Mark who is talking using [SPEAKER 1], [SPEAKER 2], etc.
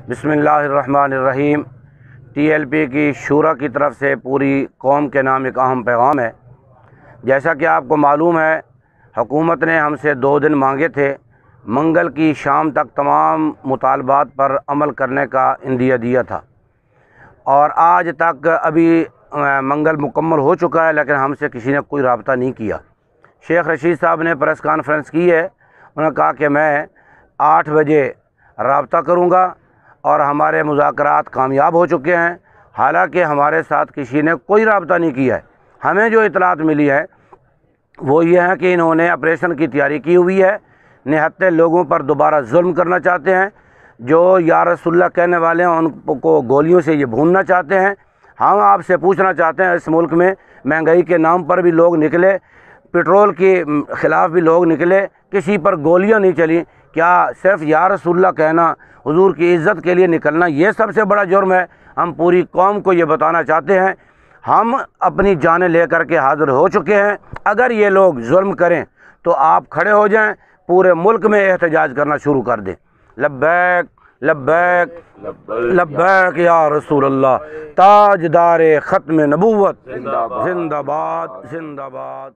[SPEAKER 1] بسم اللہ الرحمن الرحیم۔ ٹی ایل پی کی شورا کی طرف سے پوری قوم کے نام ایک اہم پیغام ہے۔ جیسا کہ آپ کو معلوم ہے، حکومت نے ہم سے 2 دن مانگے تھے، منگل کی شام تک تمام مطالبات پر عمل کرنے کا عندیہ دیا تھا، اور آج تک ابھی منگل مکمل ہو چکا ہے، لیکن ہم سے کسی نے کوئی رابطہ نہیں کیا۔ شیخ رشید صاحب نے پریس کانفرنس کی ہے، انہوں نے کہا کہ میں 8 بجے رابطہ کروں گا، اور ہمارے مذاکرات کامیاب ہو چکے ہیں، حالانکہ ہمارے ساتھ کسی نے کوئی رابطہ نہیں کیا ہے۔ ہمیں جو اطلاعات ملی ہے وہ یہ ہے کہ انہوں نے آپریشن کی تیاری کی ہوئی ہے، نہتے لوگوں پر دوبارہ ظلم کرنا چاہتے ہیں، جو یا رسول اللہ کہنے والے ہیں ان کو گولیوں سے یہ بھوننا چاہتے ہیں۔ ہم آپ سے پوچھنا چاہتے ہیں، اس ملک میں مہنگائی کے نام پر بھی لوگ نکلے، پٹرول کے خلاف بھی لوگ نکلے، کسی پر گولیاں نہیں چلیں، کیا صرف یا رسول اللہ کہنا، حضور کی عزت کے لیے نکلنا یہ سب سے بڑا جرم ہے؟ ہم پوری قوم کو یہ بتانا چاہتے ہیں، ہم اپنی جانیں لے کر کے حاضر ہو چکے ہیں۔ اگر یہ لوگ ظلم کریں تو آپ کھڑے ہو جائیں، پورے ملک میں احتجاج کرنا شروع کر دیں۔ لبیک لبیک لبیک یا رسول اللہ، تاجدار ختم نبوت، زندہ باد زندہ باد زندہ باد۔